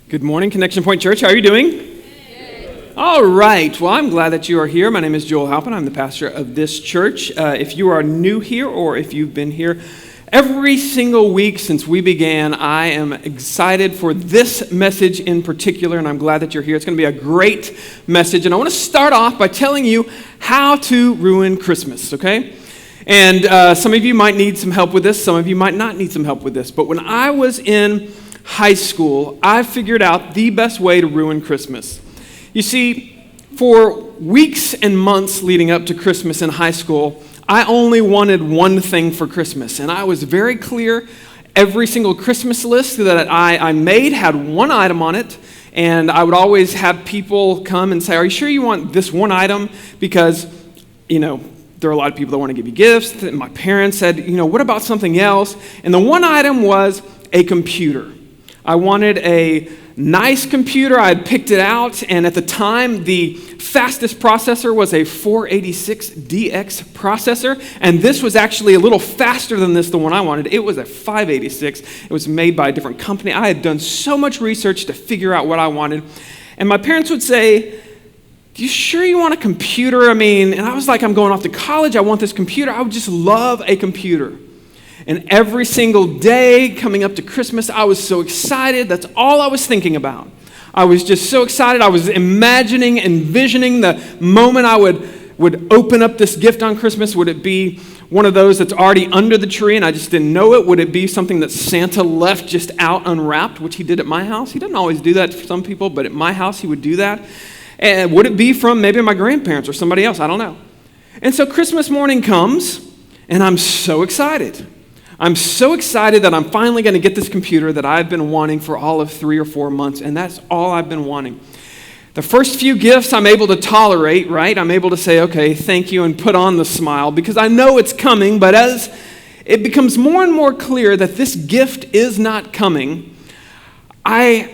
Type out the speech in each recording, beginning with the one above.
Good morning, Connection Point Church. How are you doing? Good. All right. Well, I'm glad that you are here. My name is Joel Halpin. I'm the pastor of this church. If you are new here or if you've been here every single week since we began, I am excited for this message in particular, and I'm glad that you're here. It's going to be a great message, and I want to start off by telling you how to ruin Christmas, okay? And some of you might need some help with this. Some of you might not need some help with this. But when I was in high school, I figured out the best way to ruin Christmas. You see, for weeks and months leading up to Christmas in high school, I only wanted one thing for Christmas, and I was very clear. Every single Christmas list that I made had one item on it, and I would always have people come and say, "Are you sure you want this one item?" Because, there are a lot of people that want to give you gifts. And my parents said, "What about something else?" And the one item was a computer. I wanted a nice computer. I had picked it out, and at the time, the fastest processor was a 486DX processor, and this was actually a little faster than the one I wanted. It was a 586. It was made by a different company. I had done so much research to figure out what I wanted, and my parents would say, "You sure you want a computer?" And I was like, "I'm going off to college. I want this computer. I would just love a computer." And every single day coming up to Christmas, I was so excited. That's all I was thinking about. I was just so excited. I was envisioning the moment I would open up this gift on Christmas. Would it be one of those that's already under the tree and I just didn't know it? Would it be something that Santa left just out unwrapped, which he did at my house? He doesn't always do that for some people, but at my house he would do that. And would it be from maybe my grandparents or somebody else? I don't know. And so Christmas morning comes, and I'm so excited. I'm so excited that I'm finally going to get this computer that I've been wanting for all of 3 or 4 months, and that's all I've been wanting. The first few gifts I'm able to tolerate, right? I'm able to say, "Okay, thank you," and put on the smile because I know it's coming, but as it becomes more and more clear that this gift is not coming, I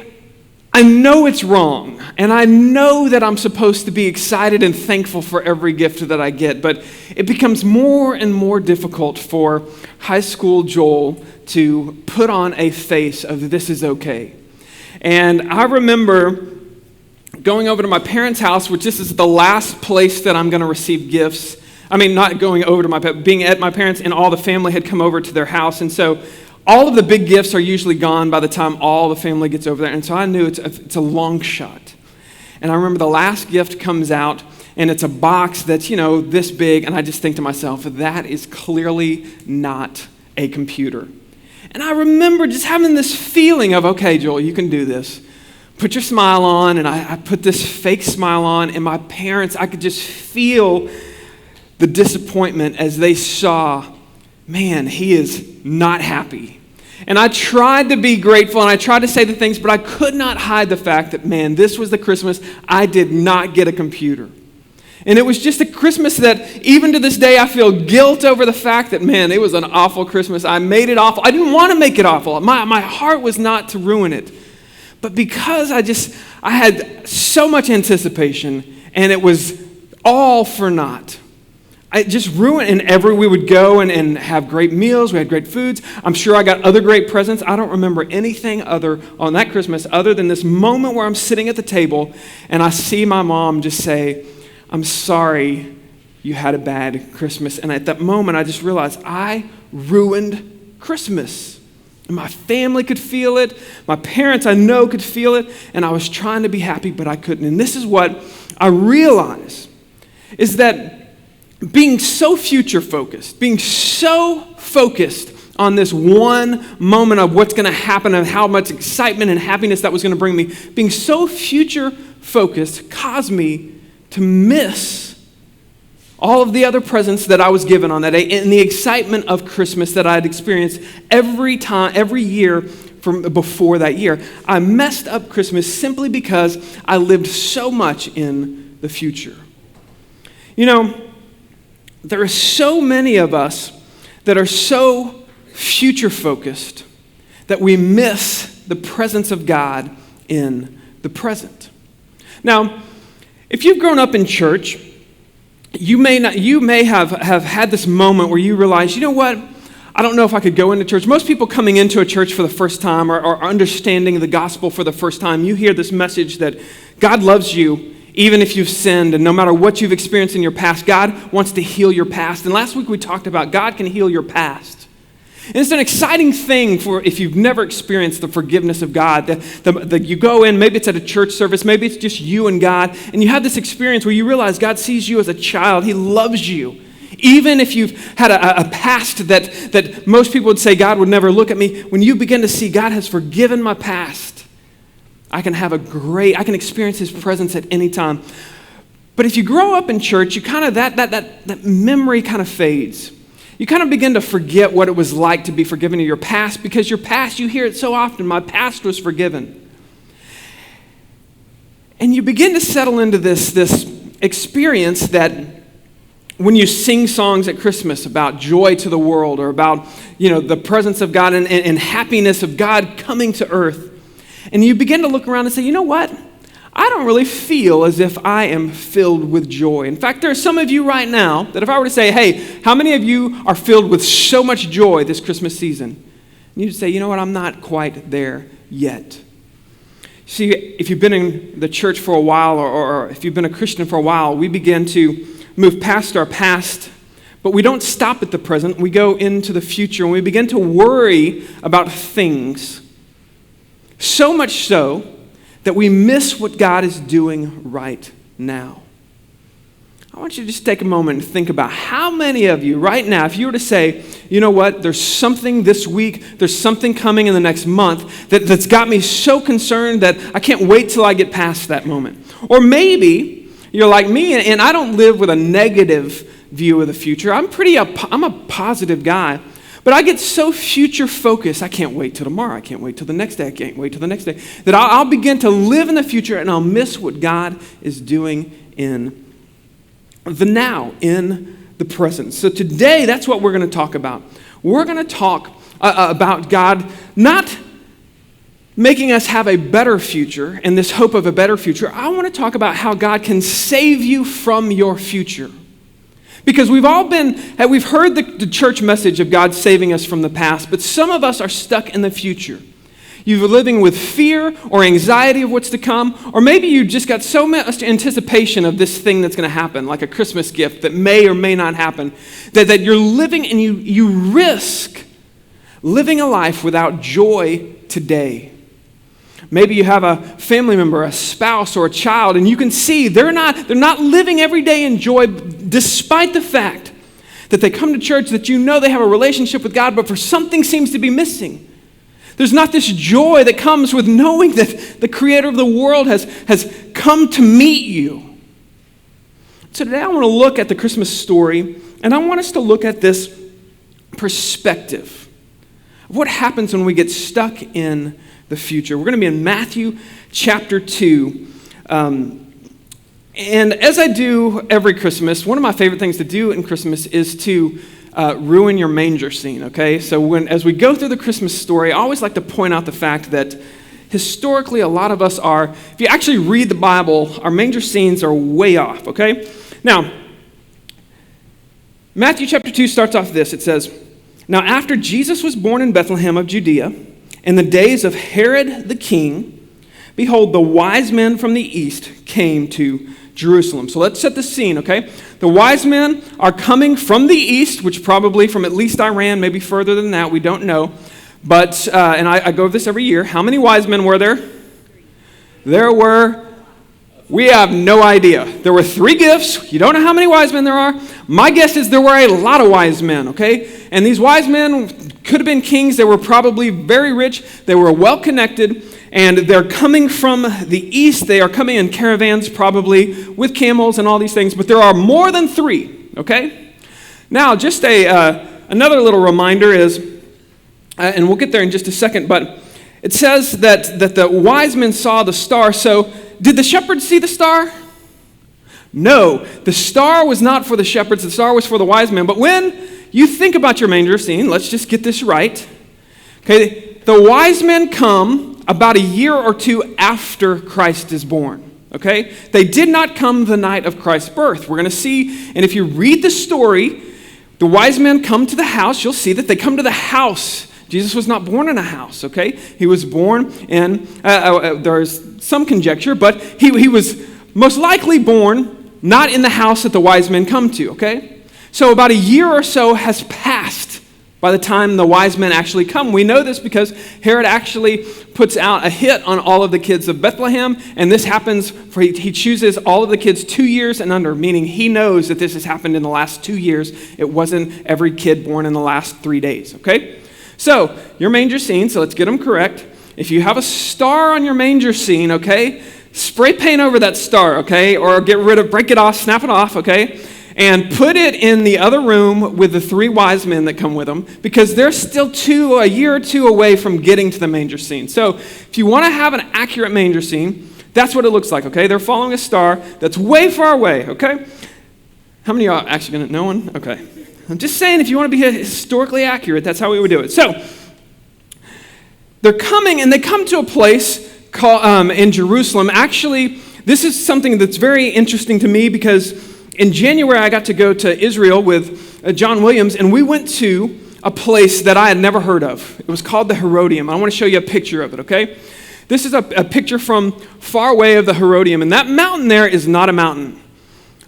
know it's wrong, and I know that I'm supposed to be excited and thankful for every gift that I get, but it becomes more and more difficult for high school Joel to put on a face of "this is okay." And I remember going over to my parents' house, which this is the last place that I'm going to receive gifts. Not going over to being at my parents', and all the family had come over to their house, and so all of the big gifts are usually gone by the time all the family gets over there. And so I knew it's a long shot. And I remember the last gift comes out, and it's a box that's, this big. And I just think to myself, that is clearly not a computer. And I remember just having this feeling of, "Okay, Joel, you can do this. Put your smile on." And I put this fake smile on. And my parents, I could just feel the disappointment as they saw, man, he is not happy. And I tried to be grateful, and I tried to say the things, but I could not hide the fact that, man, this was the Christmas I did not get a computer. And it was just a Christmas that, even to this day, I feel guilt over the fact that, man, it was an awful Christmas. I made it awful. I didn't want to make it awful. My heart was not to ruin it. But because I had so much anticipation, and it was all for naught. I just ruined, and we would go and have great meals. We had great foods. I'm sure I got other great presents. I don't remember anything on that Christmas other than this moment where I'm sitting at the table and I see my mom just say, "I'm sorry you had a bad Christmas." And at that moment, I just realized I ruined Christmas. And my family could feel it. My parents, I know, could feel it. And I was trying to be happy, but I couldn't. And this is what I realized, is that being so future-focused, being so focused on this one moment of what's going to happen and how much excitement and happiness that was going to bring me, being so future-focused caused me to miss all of the other presents that I was given on that day and the excitement of Christmas that I had experienced every year from before that year. I messed up Christmas simply because I lived so much in the future. There are so many of us that are so future-focused that we miss the presence of God in the present. Now, if you've grown up in church, you may have had this moment where you realize, you know what? I don't know if I could go into church. Most people coming into a church for the first time or understanding the gospel for the first time, you hear this message that God loves you even if you've sinned, and no matter what you've experienced in your past, God wants to heal your past. And last week we talked about God can heal your past. And it's an exciting thing for if you've never experienced the forgiveness of God. That you go in, maybe it's at a church service, maybe it's just you and God, and you have this experience where you realize God sees you as a child. He loves you. Even if you've had a past that most people would say God would never look at me, when you begin to see God has forgiven my past, I can experience His presence at any time. But if you grow up in church, you kind of, that memory kind of fades. You kind of begin to forget what it was like to be forgiven in your past, because your past, you hear it so often, my past was forgiven. And you begin to settle into this experience that when you sing songs at Christmas about joy to the world, or about, the presence of God and happiness of God coming to earth, and you begin to look around and say, you know what? I don't really feel as if I am filled with joy. In fact, there are some of you right now that if I were to say, hey, how many of you are filled with so much joy this Christmas season? And you'd say, you know what? I'm not quite there yet. See, if you've been in the church for a while, or if you've been a Christian for a while, we begin to move past our past, but we don't stop at the present. We go into the future, and we begin to worry about things, so much so that we miss what God is doing right now. I want you to just take a moment and think about how many of you right now, if you were to say, you know what, there's something this week, there's something coming in the next month that's got me so concerned that I can't wait till I get past that moment. Or maybe you're like me, and I don't live with a negative view of the future. I'm a positive guy, but I get so future focused, I can't wait till tomorrow, I can't wait till the next day, I can't wait till the next day, that I'll begin to live in the future, and I'll miss what God is doing in the now, in the present. So today, that's what we're going to talk about. We're going to talk about God not making us have a better future and this hope of a better future. I want to talk about how God can save you from your future. Because we've heard the church message of God saving us from the past, but some of us are stuck in the future. You're living with fear or anxiety of what's to come, or maybe you just got so much anticipation of this thing that's going to happen, like a Christmas gift that may or may not happen, that you're living and you risk living a life without joy today. Maybe you have a family member, a spouse, or a child, and you can see they're not living every day in joy, despite the fact that they come to church, that you know they have a relationship with God, but for something seems to be missing. There's not this joy that comes with knowing that the Creator of the world has come to meet you. So today I want to look at the Christmas story, and I want us to look at this perspective of what happens when we get stuck in the future. We're going to be in Matthew chapter 2. And as I do every Christmas, one of my favorite things to do in Christmas is to ruin your manger scene, okay? So as we go through the Christmas story, I always like to point out the fact that historically a lot of us are, if you actually read the Bible, our manger scenes are way off, okay? Now, Matthew chapter 2 starts off this. It says, "Now after Jesus was born in Bethlehem of Judea, in the days of Herod the king, behold, the wise men from the east came to Jerusalem." So let's set the scene, okay? The wise men are coming from the east, which probably from at least Iran, maybe further than that, we don't know. But, and I go over this every year. How many wise men were there? We have no idea. There were 3 gifts. You don't know how many wise men there are. My guess is there were a lot of wise men, okay? And these wise men could have been kings. They were probably very rich. They were well connected. And they're coming from the east. They are coming in caravans, probably, with camels and all these things. But there are more than 3, okay? Now, just another little reminder is, and we'll get there in just a second, but it says that the wise men saw the star. So did the shepherds see the star? No, the star was not for the shepherds. The star was for the wise men. But when you think about your manger scene, let's just get this right. Okay, the wise men come about a year or 2 after Christ is born. Okay, they did not come the night of Christ's birth. We're going to see, and if you read the story, The wise men come to the house. You'll see that they come to the house. Jesus was not born in a house, okay? He was born in, there's some conjecture, but he was most likely born not in the house that the wise men come to, okay? So about a year or so has passed by the time the wise men actually come. We know this because Herod actually puts out a hit on all of the kids of Bethlehem, and this happens he chooses all of the kids 2 years and under, meaning he knows that this has happened in the last 2 years. It wasn't every kid born in the last 3 days, okay? So, your manger scene, so let's get them correct. If you have a star on your manger scene, okay, spray paint over that star, okay, or break it off, snap it off, okay, and put it in the other room with the 3 wise men that come with them, because they're still a year or two away from getting to the manger scene. So if you want to have an accurate manger scene, that's what it looks like, okay? They're following a star that's way far away, okay? How many of y'all actually going to know one? Okay. I'm just saying, if you want to be historically accurate, that's how we would do it. So they're coming, and they come to a place called, in Jerusalem. Actually, this is something that's very interesting to me because in January, I got to go to Israel with John Williams, and we went to a place that I had never heard of. It was called the Herodium. I want to show you a picture of it, okay? This is a picture from far away of the Herodium, and that mountain there is not a mountain.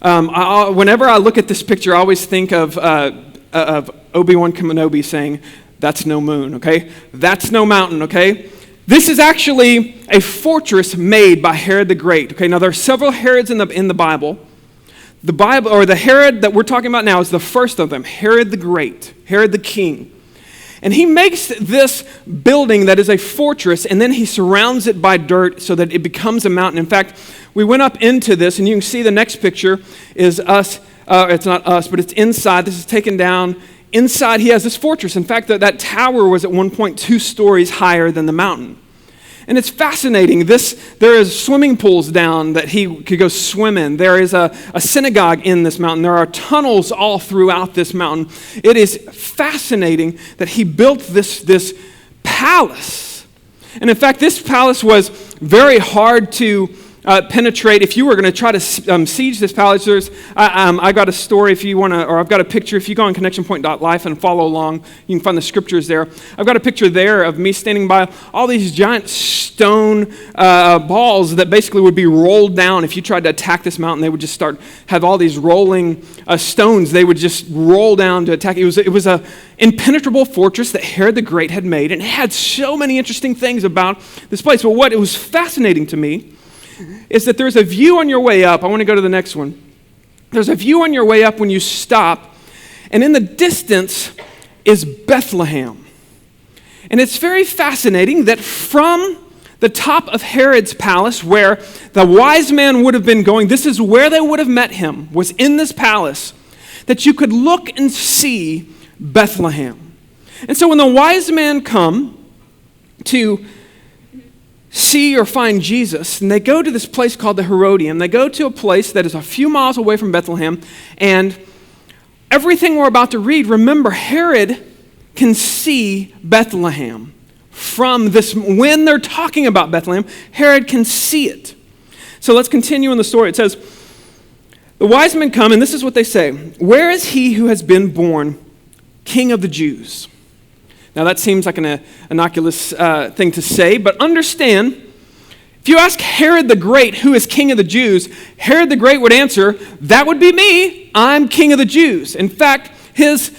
Whenever I look at this picture, I always think of Obi-Wan Kenobi saying, "That's no moon," okay? That's no mountain, okay? This is actually a fortress made by Herod the Great, okay? Now, there are several Herods in the Bible. The Bible, or the Herod that we're talking about now, is the first of them, Herod the Great, Herod the King. And he makes this building that is a fortress, and then he surrounds it by dirt so that it becomes a mountain. In fact, we went up into this, and you can see the next picture is us. It's not us, but it's inside. This is taken down. Inside, he has this fortress. In fact, that tower was at one point 2 stories higher than the mountain. And it's fascinating. There is swimming pools down that he could go swim in. There is a synagogue in this mountain. There are tunnels all throughout this mountain. It is fascinating that he built this palace. And in fact, this palace was very hard to penetrate. If you were going to try to siege this palace, I got a story if you want to, or I've got a picture. If you go on connectionpoint.life and follow along, you can find the scriptures there. I've got a picture there of me standing by all these giant stone balls that basically would be rolled down. If you tried to attack this mountain, they would just have all these rolling stones. They would just roll down to attack. It was a impenetrable fortress that Herod the Great had made, and it had so many interesting things about this place. But what it was fascinating to me is that there's a view on your way up. I want to go to the next one. There's a view on your way up when you stop, and in the distance is Bethlehem. And it's very fascinating that from the top of Herod's palace, where the wise man would have been going, this is where they would have met him, was in this palace, that you could look and see Bethlehem. And so when the wise men come to see or find Jesus, and they go to this place called the Herodium. They go to a place that is a few miles away from Bethlehem, and everything we're about to read, remember, Herod can see Bethlehem from this. When they're talking about Bethlehem, Herod can see it. So let's continue in the story. It says, the wise men come, and this is what they say: "Where is he who has been born King of the Jews?" Now, that seems like an innocuous thing to say, but understand, if you ask Herod the Great, who is king of the Jews, Herod the Great would answer, "That would be me. I'm king of the Jews." In fact, his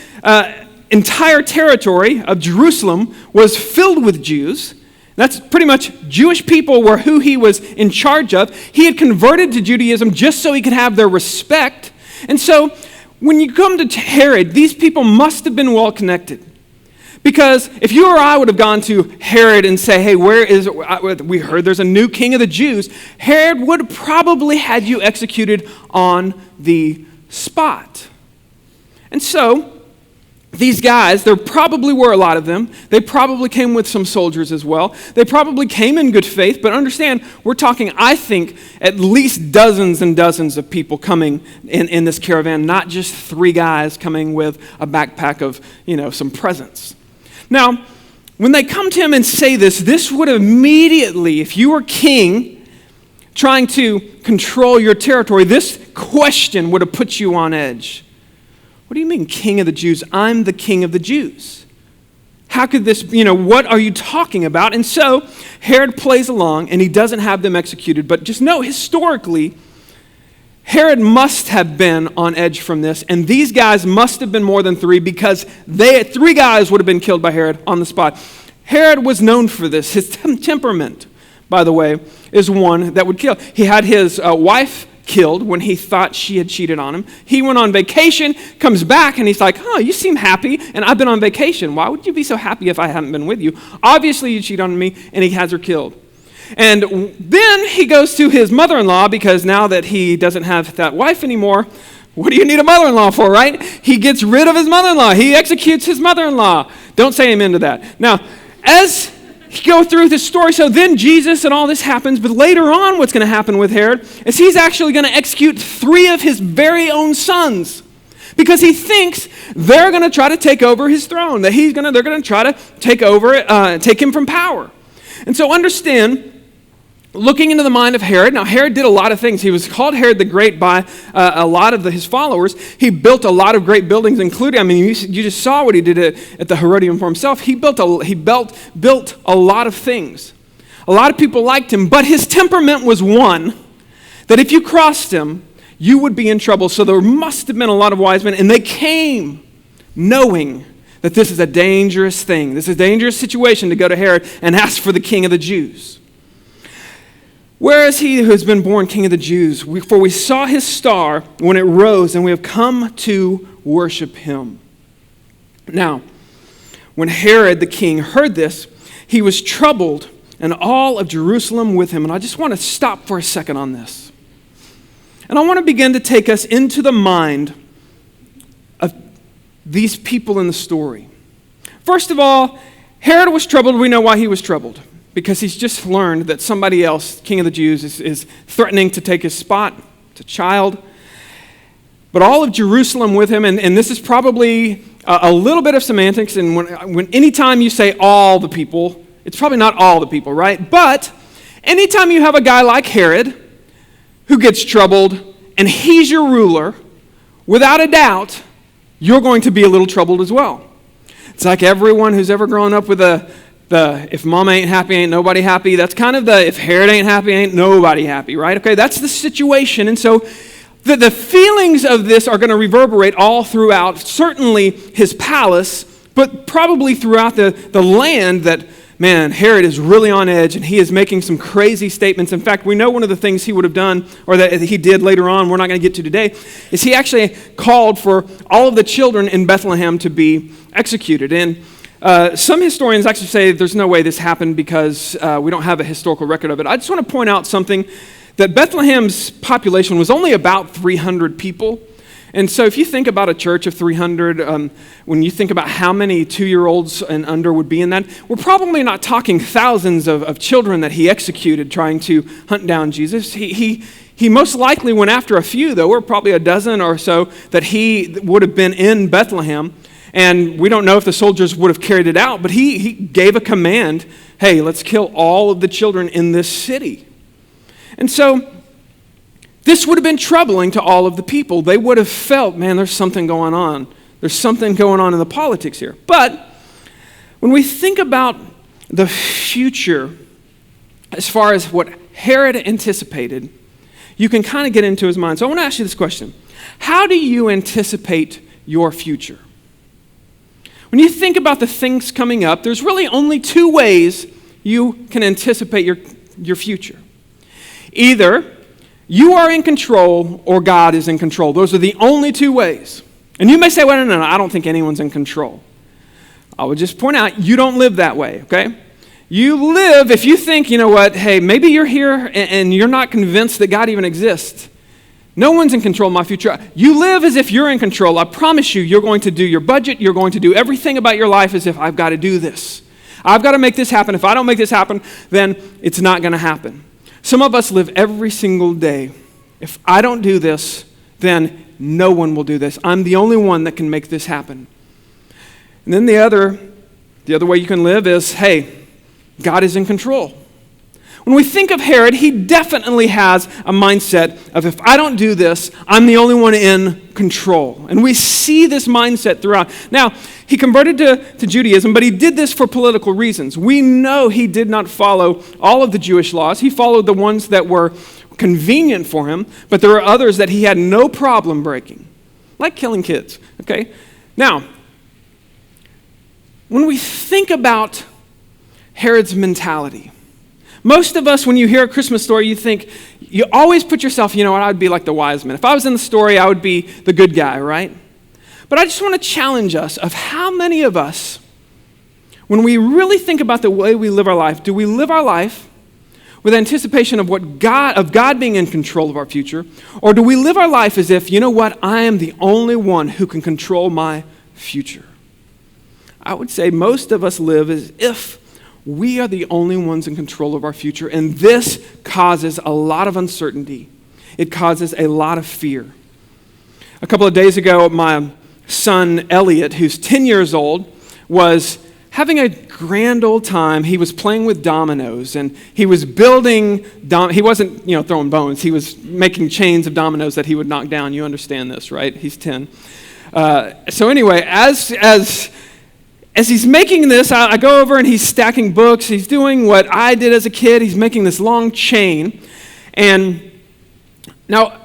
entire territory of Jerusalem was filled with Jews. That's pretty much Jewish people were who he was in charge of. He had converted to Judaism just so he could have their respect. And so, when you come to Herod, these people must have been well connected. Because if you or I would have gone to Herod and say, "Hey, we heard there's a new king of the Jews," Herod would have probably had you executed on the spot. And so, these guys, there probably were a lot of them. They probably came with some soldiers as well. They probably came in good faith, but understand, we're talking, I think, at least dozens and dozens of people coming in this caravan, not just 3 guys coming with a backpack of, some presents. Now, when they come to him and say this would immediately, if you were king trying to control your territory, this question would have put you on edge. What do you mean, king of the Jews? I'm the king of the Jews. How could this, what are you talking about? And so Herod plays along, and he doesn't have them executed. But just know, historically, Herod must have been on edge from this, and these guys must have been more than three, because three guys would have been killed by Herod on the spot. Herod was known for this. His temperament, by the way, is one that would kill. He had his wife killed when he thought she had cheated on him. He went on vacation, comes back, and he's like, you seem happy, and I've been on vacation. Why would you be so happy if I hadn't been with you? Obviously, you cheat on me, and he has her killed. And then he goes to his mother-in-law, because now that he doesn't have that wife anymore, what do you need a mother-in-law for, right? He gets rid of his mother-in-law. He executes his mother-in-law. Don't say amen to that. Now, as you go through this story, so then Jesus and all this happens, but later on what's going to happen with Herod is he's actually going to execute three of his very own sons, because he thinks they're going to try to take over his throne, that they're going to try to take over, take him from power. And so understand, looking into the mind of Herod, now Herod did a lot of things. He was called Herod the Great by a lot of his followers. He built a lot of great buildings, including, you just saw what he did at the Herodium for himself. He built a lot of things. A lot of people liked him, but his temperament was one that if you crossed him, you would be in trouble. So there must have been a lot of wise men, and they came knowing that this is a dangerous thing. This is a dangerous situation to go to Herod and ask for the king of the Jews. Where is he who has been born king of the Jews? For we saw his star when it rose, and we have come to worship him. Now, when Herod the king heard this, he was troubled, and all of Jerusalem with him. And I just want to stop for a second on this. And I want to begin to take us into the mind of these people in the story. First of all, Herod was troubled. We know why he was troubled. Because he's just learned that somebody else, king of the Jews, is threatening to take his spot. It's a child. But all of Jerusalem with him, and this is probably a little bit of semantics, and when anytime you say all the people, it's probably not all the people, right? But anytime you have a guy like Herod who gets troubled, and he's your ruler, without a doubt, you're going to be a little troubled as well. It's like everyone who's ever grown up with the if mama ain't happy, ain't nobody happy. That's kind of the if Herod ain't happy, ain't nobody happy, right? Okay, that's the situation. And so the feelings of this are going to reverberate all throughout, certainly his palace, but probably throughout the land that, man, Herod is really on edge, and he is making some crazy statements. In fact, we know one of the things he would have done, or that he did later on, we're not going to get to today, is he actually called for all of the children in Bethlehem to be executed. And some historians actually say there's no way this happened because we don't have a historical record of it. I just want to point out something, that Bethlehem's population was only about 300 people. And so if you think about a church of 300, when you think about how many 2-year-olds and under would be in that, we're probably not talking thousands of children that he executed trying to hunt down Jesus. He most likely went after a few, though. We're probably a dozen or so that he would have been in Bethlehem. And we don't know if the soldiers would have carried it out, but he gave a command, hey, let's kill all of the children in this city. And so this would have been troubling to all of the people. They would have felt, man, there's something going on. There's something going on in the politics here. But when we think about the future, as far as what Herod anticipated, you can kind of get into his mind. So I want to ask you this question. How do you anticipate your future? When you think about the things coming up, there's really only two ways you can anticipate your future. Either you are in control or God is in control. Those are the only two ways. And you may say, well, no, I don't think anyone's in control. I would just point out, you don't live that way, okay? You live, if you think, you know what, hey, maybe you're here and you're not convinced that God even exists. No one's in control of my future. You live as if you're in control. I promise you, you're going to do your budget. You're going to do everything about your life as if I've got to do this. I've got to make this happen. If I don't make this happen, then it's not going to happen. Some of us live every single day. If I don't do this, then no one will do this. I'm the only one that can make this happen. And then the other way you can live is, hey, God is in control. when we think of Herod, he definitely has a mindset of, if I don't do this, I'm the only one in control. And we see this mindset throughout. Now, he converted to Judaism, but he did this for political reasons. We know he did not follow all of the Jewish laws. He followed the ones that were convenient for him, but there were others that he had no problem breaking, like killing kids, okay? Now, when we think about Herod's mentality, most of us, when you hear a Christmas story, you always put yourself, you know what, I would be like the wise man. If I was in the story, I would be the good guy, right? But I just want to challenge us of how many of us, when we really think about the way we live our life, do we live our life with anticipation of God being in control of our future? Or do we live our life as if, you know what, I am the only one who can control my future? I would say most of us live as if we are the only ones in control of our future, and this causes a lot of uncertainty. It causes a lot of fear. A couple of days ago, my son Elliot, who's 10 years old, was having a grand old time. He was playing with dominoes, and he was building, he wasn't, throwing bones. He was making chains of dominoes that he would knock down. You understand this, right? He's 10. So anyway, as he's making this, I go over and he's stacking books. He's doing what I did as a kid. He's making this long chain. And now,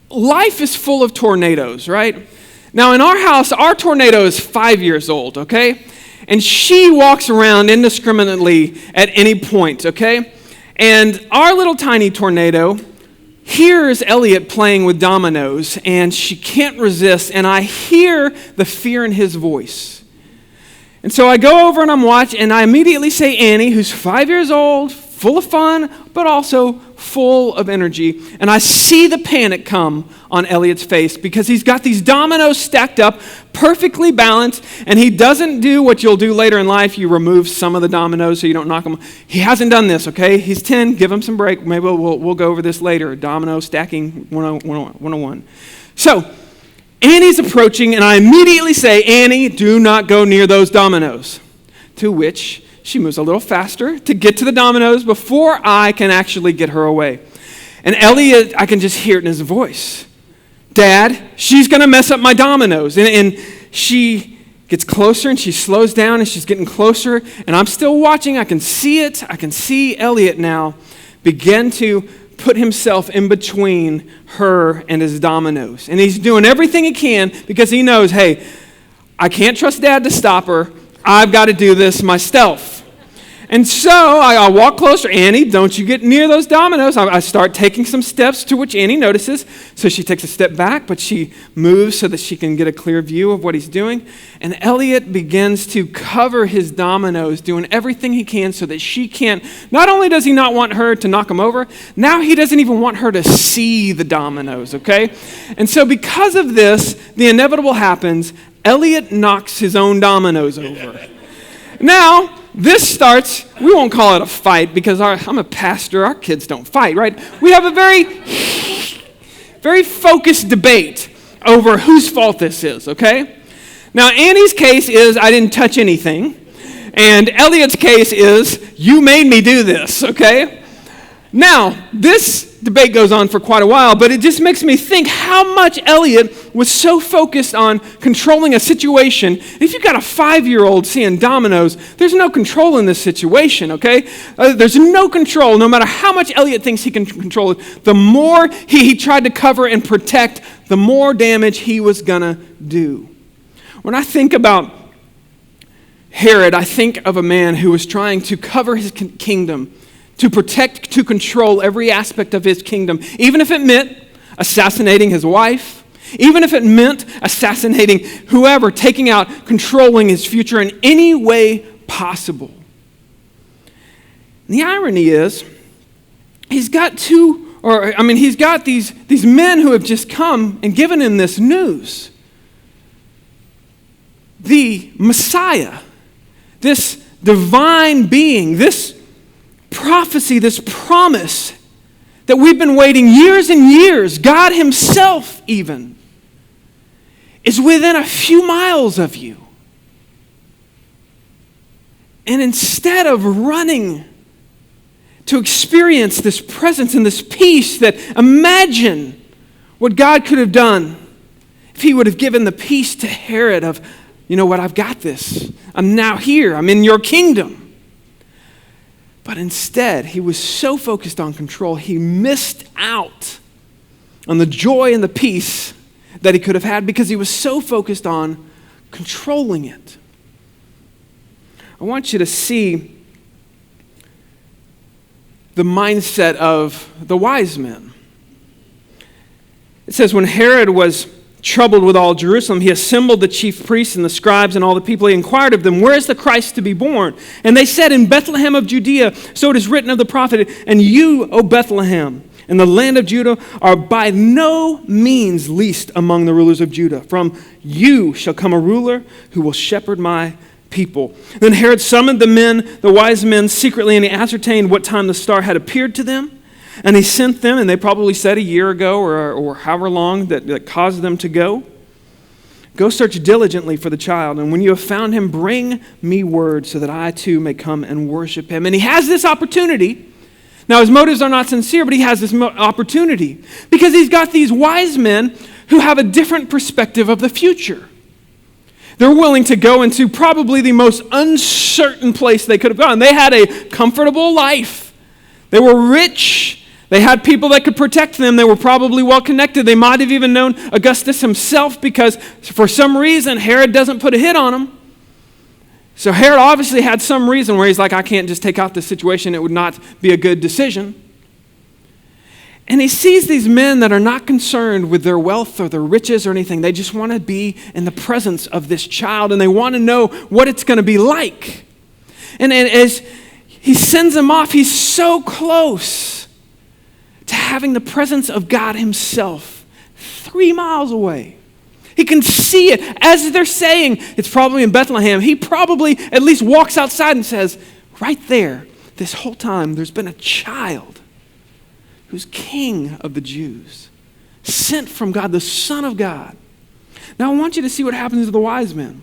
life is full of tornadoes, right? Now, in our house, our tornado is 5 years old, okay? And she walks around indiscriminately at any point, okay? And our little tiny tornado hears Elliot playing with dominoes, and she can't resist, and I hear the fear in his voice. And so I go over and I'm watching, and I immediately say Annie, who's 5 years old, full of fun, but also full of energy. And I see the panic come on Elliot's face because he's got these dominoes stacked up, perfectly balanced, and he doesn't do what you'll do later in life. You remove some of the dominoes so you don't knock them. He hasn't done this, okay? He's 10. Give him some break. Maybe we'll go over this later. Domino stacking 101. So Annie's approaching, and I immediately say, Annie, do not go near those dominoes. To which she moves a little faster to get to the dominoes before I can actually get her away. And Elliot, I can just hear it in his voice. Dad, she's going to mess up my dominoes. And she gets closer, and she slows down, and she's getting closer, and I'm still watching. I can see it. I can see Elliot now begin to put himself in between her and his dominoes. And he's doing everything he can because he knows, hey, I can't trust Dad to stop her. I've got to do this myself. And so I walk closer. Annie, don't you get near those dominoes. I start taking some steps, to which Annie notices. So she takes a step back, but she moves so that she can get a clear view of what he's doing. And Elliot begins to cover his dominoes, doing everything he can so that she can't. Not only does he not want her to knock him over, now he doesn't even want her to see the dominoes, okay? And so because of this, the inevitable happens. Elliot knocks his own dominoes over. Now, this starts, we won't call it a fight because I'm a pastor, our kids don't fight, right? We have a very focused debate over whose fault this is, okay? Now, Annie's case is, I didn't touch anything. And Elliot's case is, you made me do this, okay? Now, this debate goes on for quite a while, but it just makes me think how much Elliot was so focused on controlling a situation. If you've got a 5-year-old seeing dominoes, there's no control in this situation, okay? There's no control. No matter how much Elliot thinks he can control it, the more he tried to cover and protect, the more damage he was going to do. When I think about Herod, I think of a man who was trying to cover his kingdom, to protect, to control every aspect of his kingdom, even if it meant assassinating his wife, even if it meant assassinating whoever, taking out, controlling his future in any way possible. And the irony is, he's got these men who have just come and given him this news. The Messiah, this divine being, this prophecy, this promise that we've been waiting years and years, God himself even, is within a few miles of you. And instead of running to experience this presence and this peace that imagine what God could have done if he would have given the peace to Herod of, you know what, I've got this. I'm now here. I'm in your kingdom. But instead, he was so focused on control, he missed out on the joy and the peace that he could have had because he was so focused on controlling it. I want you to see the mindset of the wise men. It says, when Herod was troubled with all Jerusalem, he assembled the chief priests and the scribes and all the people. He inquired of them, where is the Christ to be born? And they said, in Bethlehem of Judea, so it is written of the prophet, and you, O Bethlehem, in the land of Judah, are by no means least among the rulers of Judah. From you shall come a ruler who will shepherd my people. Then Herod summoned the wise men secretly, and he ascertained what time the star had appeared to them. And he sent them, and they probably said a year ago or however long that caused them to go. Go search diligently for the child, and when you have found him, bring me word so that I too may come and worship him. And he has this opportunity. Now his motives are not sincere, but he has this opportunity because he's got these wise men who have a different perspective of the future. They're willing to go into probably the most uncertain place they could have gone. They had a comfortable life. They were rich. They had people that could protect them. They were probably well connected. They might have even known Augustus himself because for some reason Herod doesn't put a hit on him. So Herod obviously had some reason where he's like, I can't just take out this situation. It would not be a good decision. And he sees these men that are not concerned with their wealth or their riches or anything. They just want to be in the presence of this child, and they want to know what it's going to be like. And as he sends them off, he's so close to having the presence of God himself 3 miles away. He can see it. As they're saying, it's probably in Bethlehem, he probably at least walks outside and says, right there, this whole time, there's been a child who's king of the Jews, sent from God, the Son of God. Now I want you to see what happens to the wise men.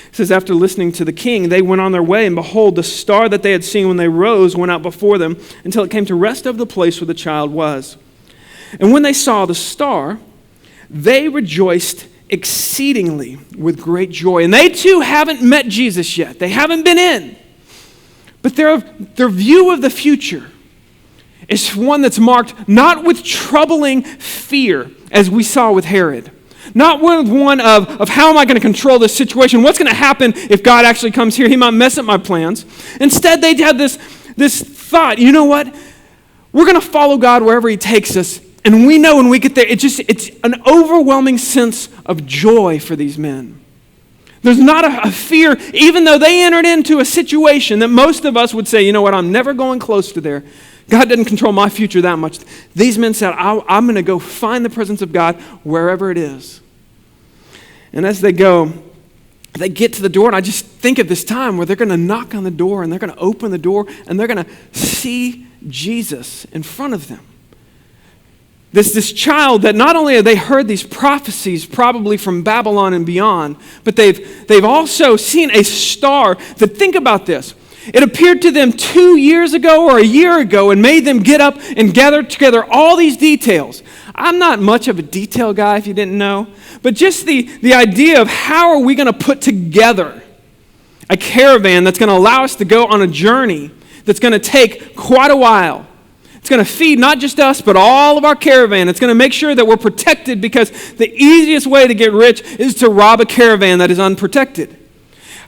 It says, after listening to the king, they went on their way, and behold, the star that they had seen when they rose went out before them until it came to rest over the place where the child was. And when they saw the star, they rejoiced exceedingly with great joy. And they too haven't met Jesus yet. They haven't been in. But their view of the future is one that's marked not with troubling fear, as we saw with Herod. Not with one of how am I going to control this situation? What's going to happen if God actually comes here? He might mess up my plans. Instead, they had this thought, you know what? We're going to follow God wherever he takes us. And we know when we get there, it's an overwhelming sense of joy for these men. There's not a fear, even though they entered into a situation that most of us would say, you know what, I'm never going close to there. God didn't control my future that much. These men said, I'm going to go find the presence of God wherever it is. And as they go, they get to the door, and I just think of this time where they're going to knock on the door, and they're going to open the door, and they're going to see Jesus in front of them. This child that not only have they heard these prophecies probably from Babylon and beyond, but they've also seen a star that, think about this, it appeared to them 2 years ago or a year ago and made them get up and gather together all these details. I'm not much of a detail guy, if you didn't know, but just the idea of how are we going to put together a caravan that's going to allow us to go on a journey that's going to take quite a while. It's going to feed not just us, but all of our caravan. It's going to make sure that we're protected because the easiest way to get rich is to rob a caravan that is unprotected.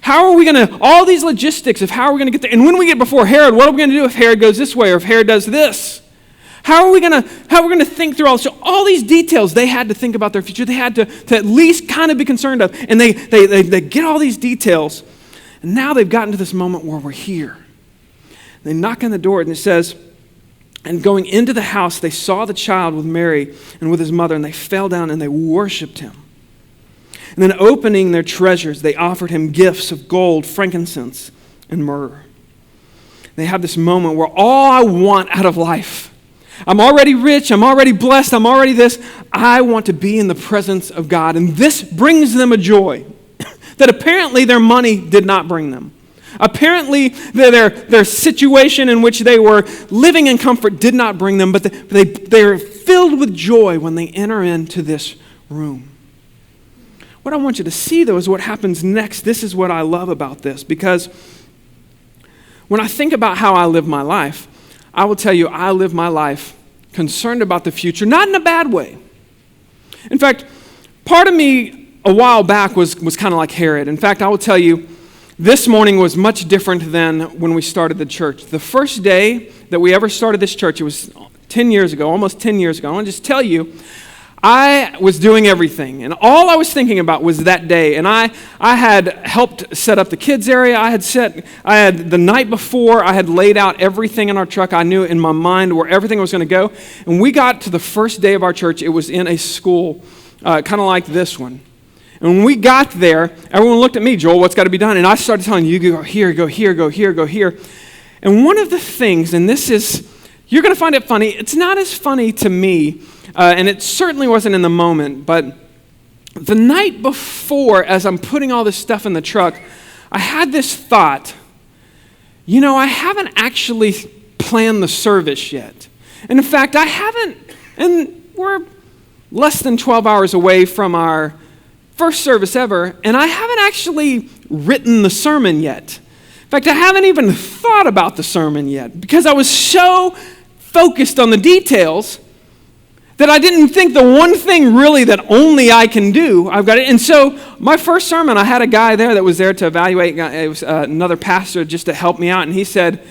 How are we going to, all these logistics of how are we going to get there? And when we get before Herod, what are we going to do if Herod goes this way or if Herod does this? How are we going to think through all this? So all these details, they had to think about their future. They had to at least kind of be concerned of. And they get all these details. And now they've gotten to this moment where we're here. They knock on the door and it says, and going into the house, they saw the child with Mary and with his mother, and they fell down and they worshiped him. And then opening their treasures, they offered him gifts of gold, frankincense, and myrrh. They have this moment where all I want out of life, I'm already rich, I'm already blessed, I'm already this, I want to be in the presence of God. And this brings them a joy that apparently their money did not bring them. Apparently, their situation in which they were living in comfort did not bring them, but they're filled with joy when they enter into this room. What I want you to see, though, is what happens next. This is what I love about this, because when I think about how I live my life, I will tell you I live my life concerned about the future, not in a bad way. In fact, part of me a while back was kind of like Herod. In fact, I will tell you, this morning was much different than when we started the church. The first day that we ever started this church, it was 10 years ago, almost 10 years ago. I want to just tell you, I was doing everything, and all I was thinking about was that day. And I had helped set up the kids area. I had the night before, I had laid out everything in our truck. I knew in my mind where everything was going to go. And we got to the first day of our church. It was in a school, kind of like this one. And when we got there, everyone looked at me, Joel, what's got to be done? And I started telling you, go here, go here, go here, go here. And one of the things, and this is, you're going to find it funny. It's not as funny to me, and it certainly wasn't in the moment, but the night before, as I'm putting all this stuff in the truck, I had this thought, I haven't actually planned the service yet. And in fact, I haven't, and we're less than 12 hours away from our first service ever, and I haven't actually written the sermon yet. In fact, I haven't even thought about the sermon yet because I was so focused on the details that I didn't think the one thing really that only I can do, I've got it. And so my first sermon, I had a guy there that was there to evaluate. It was another pastor just to help me out, and he said,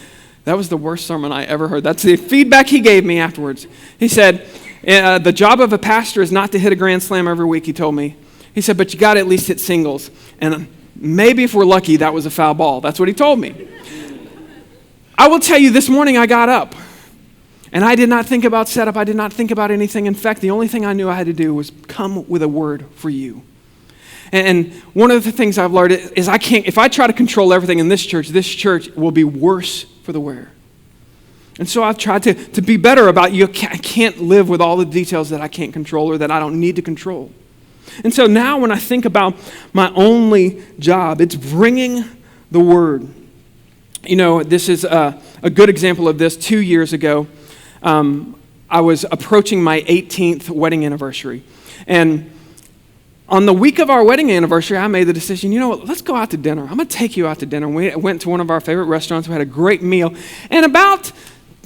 that was the worst sermon I ever heard. That's the feedback he gave me afterwards. He said, the job of a pastor is not to hit a grand slam every week, he told me. He said, but you got to at least hit singles. And maybe if we're lucky, that was a foul ball. That's what he told me. I will tell you, this morning I got up. And I did not think about setup. I did not think about anything. In fact, the only thing I knew I had to do was come with a word for you. And one of the things I've learned is if I try to control everything in this church will be worse for the wearer. And so I've tried to be better about I can't live with all the details that I can't control or that I don't need to control. And so now when I think about my only job, it's bringing the word. This is a good example of this. 2 years ago, I was approaching my 18th wedding anniversary. And on the week of our wedding anniversary, I made the decision, let's go out to dinner. I'm going to take you out to dinner. And we went to one of our favorite restaurants. We had a great meal. And about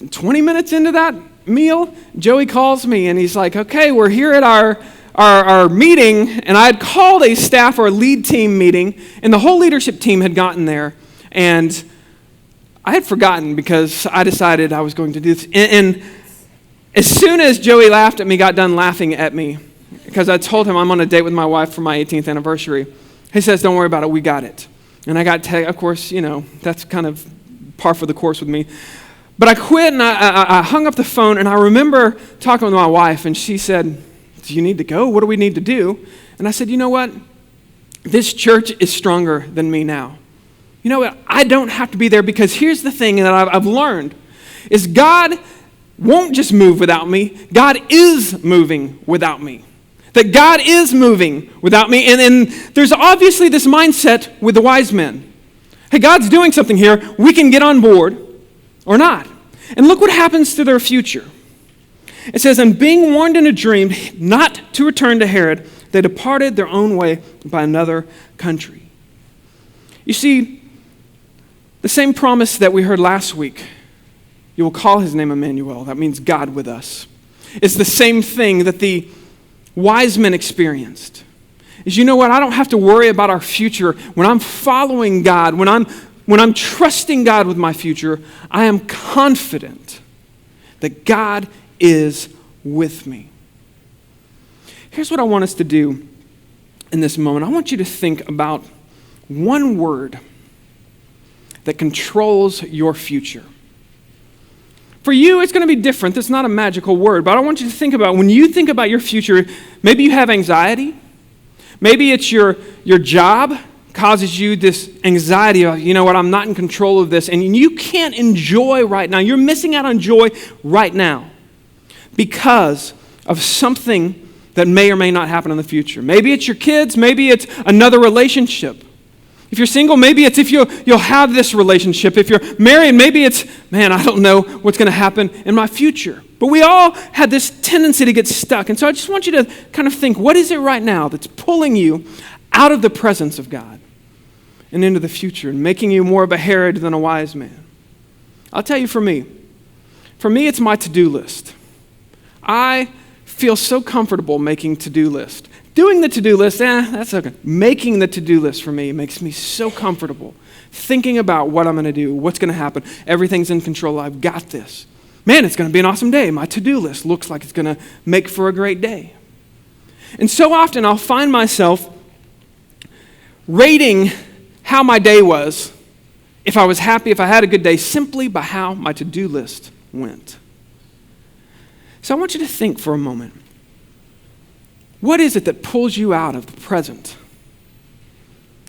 20 minutes into that meal, Joey calls me and he's like, okay, we're here at our meeting, and I had called a staff or lead team meeting, and the whole leadership team had gotten there, and I had forgotten because I decided I was going to do this. And as soon as Joey got done laughing at me, because I told him I'm on a date with my wife for my 18th anniversary, he says, don't worry about it, we got it. And I got, of course, that's kind of par for the course with me. But I quit, and I hung up the phone, and I remember talking with my wife, and she said, do you need to go? What do we need to do? And I said, you know what? This church is stronger than me now. You know what? I don't have to be there because here's the thing that I've learned is God won't just move without me. God is moving without me. That God is moving without me. And there's obviously this mindset with the wise men. Hey, God's doing something here. We can get on board or not. And look what happens to their future. It says, and being warned in a dream not to return to Herod, they departed their own way by another country. You see, the same promise that we heard last week, you will call his name Emmanuel, that means God with us. It's the same thing that the wise men experienced. Is I don't have to worry about our future. When I'm following God, when I'm trusting God with my future, I am confident that God is with me. Here's what I want us to do in this moment. I want you to think about one word that controls your future. For you, it's going to be different. It's not a magical word, but I want you to think about when you think about your future, maybe you have anxiety. Maybe it's your job causes you this anxiety of, I'm not in control of this, and you can't enjoy right now. You're missing out on joy right now because of something that may or may not happen in the future. Maybe it's your kids. Maybe it's another relationship. If you're single, maybe it's if you'll have this relationship. If you're married, maybe it's, man, I don't know what's going to happen in my future. But we all have this tendency to get stuck. And so I just want you to kind of think, what is it right now that's pulling you out of the presence of God and into the future and making you more of a Herod than a wise man? I'll tell you, for me, it's my to-do list. I feel so comfortable making to-do list. Doing the to-do list, that's okay. Making the to-do list for me makes me so comfortable. Thinking about what I'm going to do, what's going to happen. Everything's in control. I've got this. Man, it's going to be an awesome day. My to-do list looks like it's going to make for a great day. And so often I'll find myself rating how my day was, if I was happy, if I had a good day, simply by how my to-do list went. So I want you to think for a moment. What is it that pulls you out of the present,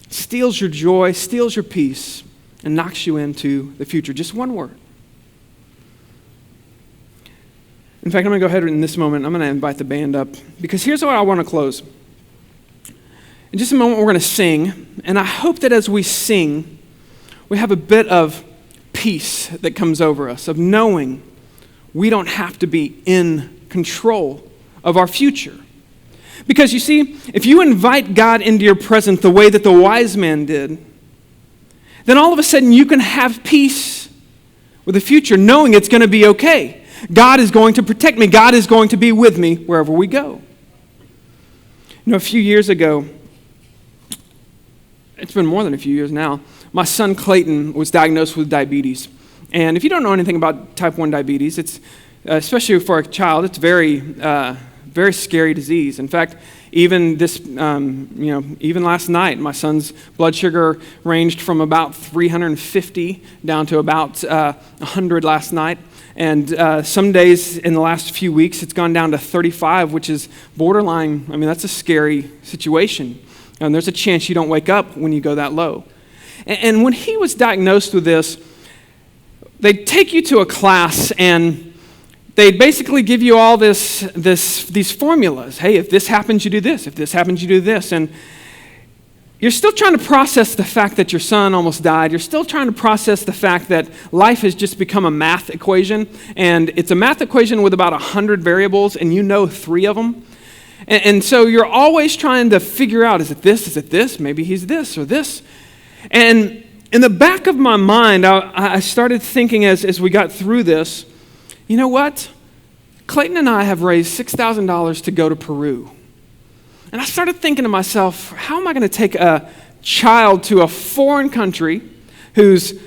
steals your joy, steals your peace, and knocks you into the future? Just one word. In fact, I'm going to go ahead in this moment. I'm going to invite the band up because here's what I want to close. In just a moment, we're going to sing, and I hope that as we sing, we have a bit of peace that comes over us, of knowing we don't have to be in control of our future. Because you see, if you invite God into your present the way that the wise man did, then all of a sudden you can have peace with the future, knowing it's going to be okay. God is going to protect me. God is going to be with me wherever we go. You know, a few years ago, it's been more than a few years now, my son Clayton was diagnosed with diabetes. And if you don't know anything about type 1 diabetes, it's, especially for a child, it's very scary disease. In fact, even even last night, my son's blood sugar ranged from about 350 down to about 100 last night. And some days in the last few weeks, it's gone down to 35, which is borderline. I mean, that's a scary situation. And there's a chance you don't wake up when you go that low. And when he was diagnosed with this, they'd take you to a class and they'd basically give you all these formulas. Hey, if this happens, you do this. If this happens, you do this. And you're still trying to process the fact that your son almost died. You're still trying to process the fact that life has just become a math equation. And it's a math equation with about 100 variables, and you know 3 of them. And so you're always trying to figure out, is it this? Is it this? Maybe he's this or this. And in the back of my mind, I started thinking as we got through this, you know what? Clayton and I have raised $6,000 to go to Peru. And I started thinking to myself, how am I going to take a child to a foreign country who's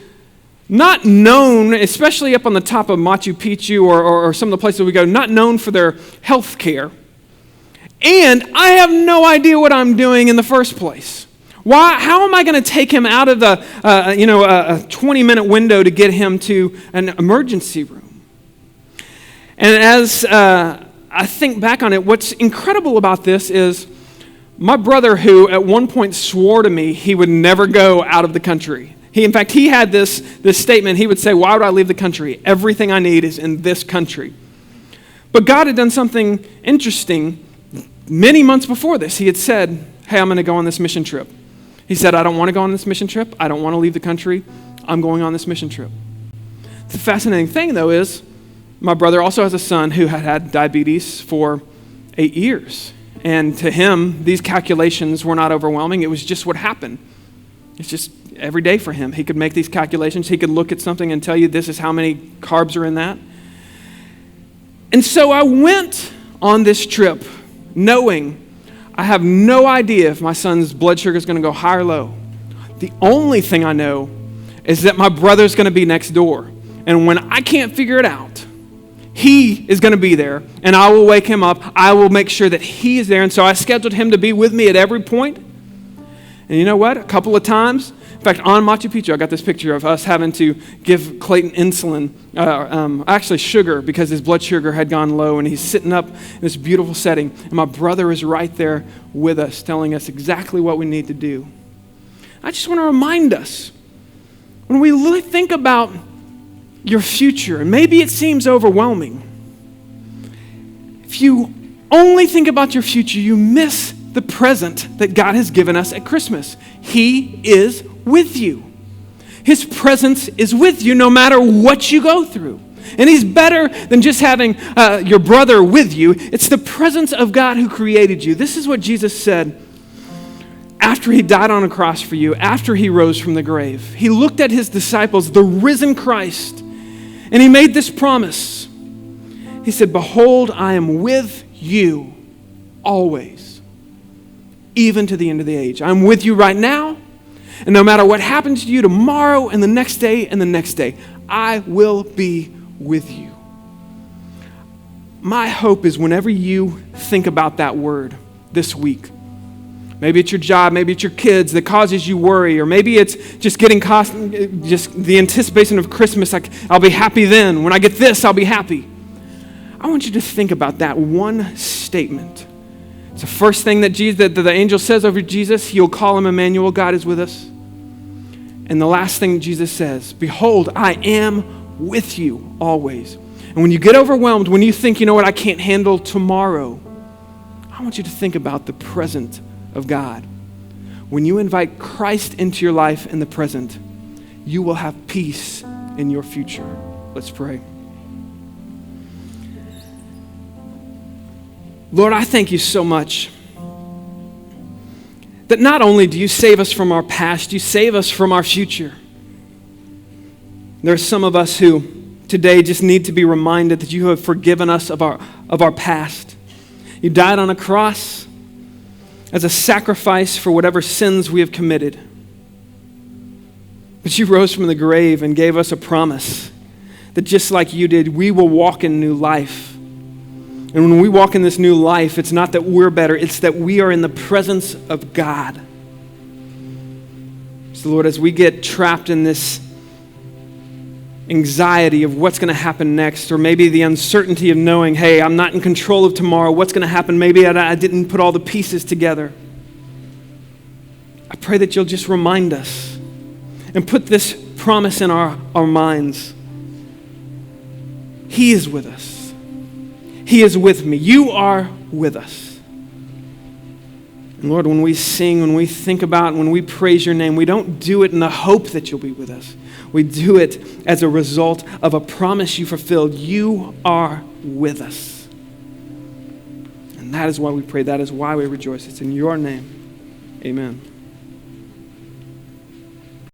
not known, especially up on the top of Machu Picchu or some of the places we go, not known for their health care. And I have no idea what I'm doing in the first place. How am I going to take him out of the, a 20-minute window to get him to an emergency room? And as I think back on it, what's incredible about this is my brother, who at one point swore to me he would never go out of the country. In fact, he had this statement. He would say, why would I leave the country? Everything I need is in this country. But God had done something interesting many months before this. He had said, hey, I'm going to go on this mission trip. He said, I don't want to go on this mission trip. I don't want to leave the country. I'm going on this mission trip. The fascinating thing, though, is my brother also has a son who had diabetes for 8 years. And to him, these calculations were not overwhelming. It was just what happened. It's just every day for him. He could make these calculations. He could look at something and tell you this is how many carbs are in that. And so I went on this trip knowing I have no idea if my son's blood sugar is going to go high or low. The only thing I know is that my brother's going to be next door. And when I can't figure it out, he is going to be there, and I will wake him up. I will make sure that he is there. And so I scheduled him to be with me at every point. And you know what? A couple of times, in fact, on Machu Picchu, I got this picture of us having to give Clayton insulin, actually sugar, because his blood sugar had gone low, and he's sitting up in this beautiful setting. And my brother is right there with us, telling us exactly what we need to do. I just want to remind us, when we really think about your future, and maybe it seems overwhelming, if you only think about your future, you miss the present that God has given us at Christmas. He is with you. His presence is with you no matter what you go through. And he's better than just having your brother with you. It's the presence of God who created you. This is what Jesus said after he died on a cross for you, after he rose from the grave. He looked at his disciples, the risen Christ, and he made this promise. He said, "Behold, I am with you always, even to the end of the age." I'm with you right now, and no matter what happens to you tomorrow and the next day and the next day, I will be with you. My hope is whenever you think about that word this week, maybe it's your job, maybe it's your kids that causes you worry, or maybe it's just just the anticipation of Christmas, like I'll be happy then. When I get this, I'll be happy. I want you to think about that one statement. It's the first thing that the angel says over Jesus. He'll call him Emmanuel, God is with us. And the last thing Jesus says, "Behold, I am with you always." And when you get overwhelmed, when you think, you know what, I can't handle tomorrow, I want you to think about the present of God. When you invite Christ into your life in the present, you will have peace in your future. Let's pray. Lord, I thank you so much that not only do you save us from our past, you save us from our future. There are some of us who today just need to be reminded that you have forgiven us of our past. You died on a cross as a sacrifice for whatever sins we have committed. But you rose from the grave and gave us a promise that just like you did, we will walk in new life. And when we walk in this new life, it's not that we're better, it's that we are in the presence of God. So Lord, as we get trapped in this anxiety of what's going to happen next, or maybe the uncertainty of knowing, hey, I'm not in control of tomorrow, what's going to happen? Maybe I didn't put all the pieces together. I pray that you'll just remind us and put this promise in our minds. He is with us. He is with me. You are with us. And Lord, when we sing, when we think about, when we praise your name, we don't do it in the hope that you'll be with us. We do it as a result of a promise you fulfilled. You are with us. And that is why we pray. That is why we rejoice. It's in your name. Amen.